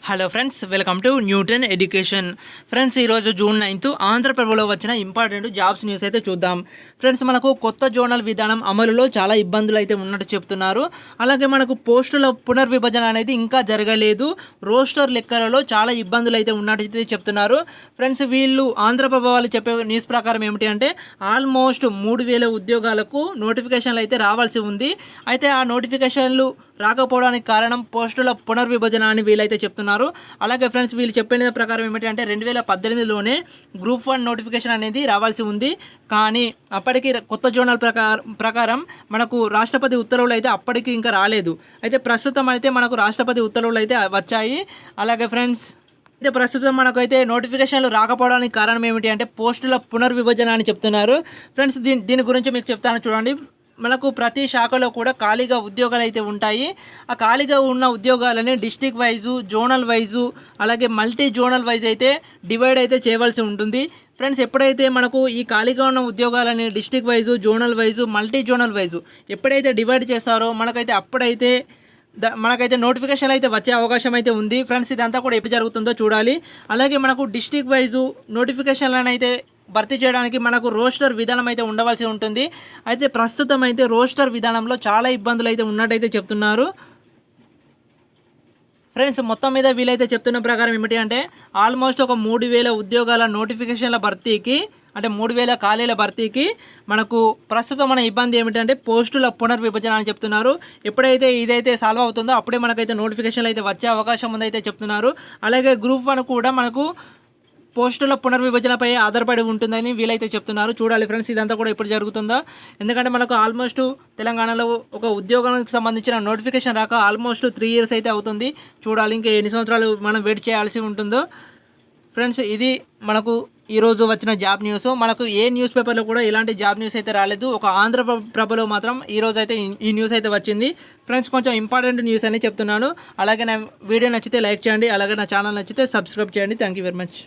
Hello friends, welcome to Newton education. Friends, ఈరోజు June 9 ఆంధ్రప్రభలో వచ్చిన important jobs news అయితే చూద్దాం. ఫ్రెండ్స్, మనకు కొత్త జోనల్ విధానం అమలులో చాలా ఇబ్బందులు అయితే ఉన్నట్టు చెప్తున్నారు. అలాగే మనకు పోస్టుల పునర్విభజన అనేది ఇంకా జరగలేదు. రోస్టర్ లెక్కలలో చాలా ఇబ్బందులు అయితే ఉన్నట్టు చెప్తున్నారు. ఫ్రెండ్స్, వీళ్ళు ఆంధ్రప్రభ వాళ్ళు చెప్పే న్యూస్ ప్రకారం ఏమిటి అంటే ఆల్మోస్ట్ 3,000 ఉద్యోగాలకు నోటిఫికేషన్లు అయితే రావాల్సి ఉంది. అయితే ఆ నోటిఫికేషన్లు రాకపోవడానికి కారణం పోస్టుల పునర్విభజన అని వీళ్ళైతే చెప్తున్నారు. అలాగే ఫ్రెండ్స్, వీళ్ళు చెప్పిన ప్రకారం ఏమిటి అంటే 2018లోనే గ్రూప్ 1 నోటిఫికేషన్ అనేది రావాల్సి ఉంది. కానీ అప్పటికి కొత్త జోనల్ ప్రకారం మనకు రాష్ట్రపతి ఉత్తర్వులు అయితే అప్పటికి ఇంకా రాలేదు. అయితే ప్రస్తుతం అయితే మనకు రాష్ట్రపతి ఉత్తర్వులు అయితే వచ్చాయి. అలాగే ఫ్రెండ్స్, అయితే ప్రస్తుతం మనకైతే నోటిఫికేషన్లు రాకపోవడానికి కారణం ఏమిటి అంటే పోస్టుల పునర్విభజన అని చెప్తున్నారు. ఫ్రెండ్స్, దీని గురించి మీకు చెప్తాను చూడండి. మనకు ప్రతి శాఖలో కూడా ఖాళీగా ఉద్యోగాలు అయితే ఉంటాయి. ఆ ఖాళీగా ఉన్న ఉద్యోగాలని డిస్ట్రిక్ట్ వైజు, జోనల్ వైజు, అలాగే మల్టీ జోనల్ వైజ్ అయితే డివైడ్ అయితే చేయవలసి ఉంటుంది. ఫ్రెండ్స్, ఎప్పుడైతే మనకు ఈ ఖాళీగా ఉన్న ఉద్యోగాలని district wise, zonal wise, multi zonal wise ఎప్పుడైతే డివైడ్ చేస్తారో మనకైతే నోటిఫికేషన్ అయితే వచ్చే అవకాశం అయితే ఉంది. ఫ్రెండ్స్, ఇదంతా కూడా ఎప్పుడు జరుగుతుందో చూడాలి. అలాగే మనకు డిస్ట్రిక్ట్ వైజు నోటిఫికేషన్లను అయితే భర్తీ చేయడానికి మనకు రోస్టర్ విధానం అయితే ఉండవలసి ఉంటుంది. అయితే ప్రస్తుతం అయితే రోస్టర్ విధానంలో చాలా ఇబ్బందులు అయితే ఉన్నట్టయితే చెప్తున్నారు. ఫ్రెండ్స్, మొత్తం మీద వీలైతే చెప్తున్న ప్రకారం ఏమిటి అంటే ఆల్మోస్ట్ ఒక 3,000 ఉద్యోగాల నోటిఫికేషన్ల భర్తీకి, అంటే 3,000 ఖాళీల భర్తీకి మనకు ప్రస్తుతం మన ఇబ్బంది ఏమిటంటే పోస్టుల పునర్విభజన అని చెప్తున్నారు. ఎప్పుడైతే ఇదైతే సాల్వ్ అవుతుందో అప్పుడే మనకైతే నోటిఫికేషన్లు అయితే వచ్చే అవకాశం ఉందైతే చెప్తున్నారు. అలాగే గ్రూప్ 1 కూడా మనకు పోస్టుల పునర్విభజనపై ఆధారపడి ఉంటుందని వీలైతే చెప్తున్నారు. చూడాలి ఫ్రెండ్స్, ఇదంతా కూడా ఎప్పుడు జరుగుతుందో. ఎందుకంటే మనకు ఆల్మోస్ట్ తెలంగాణలో ఒక ఉద్యోగానికి సంబంధించిన నోటిఫికేషన్ రాక ఆల్మోస్ట్ 3 years అయితే అవుతుంది. చూడాలి ఇంకా ఎన్ని సంవత్సరాలు మనం వెయిట్ చేయాల్సి ఉంటుందో. ఫ్రెండ్స్, ఇది మనకు ఈరోజు వచ్చిన జాబ్ న్యూస్. మనకు ఏ న్యూస్ పేపర్లో కూడా ఇలాంటి జాబ్ న్యూస్ అయితే రాలేదు. ఒక ఆంధ్రప్రభలో మాత్రం ఈరోజు అయితే ఈ న్యూస్ అయితే వచ్చింది. ఫ్రెండ్స్, కొంచెం ఇంపార్టెంట్ న్యూస్ అని చెప్తున్నాను. అలాగే నా వీడియో నచ్చితే లైక్ చేయండి. అలాగే నా ఛానల్ నచ్చితే సబ్స్క్రైబ్ చేయండి. Thank you very much.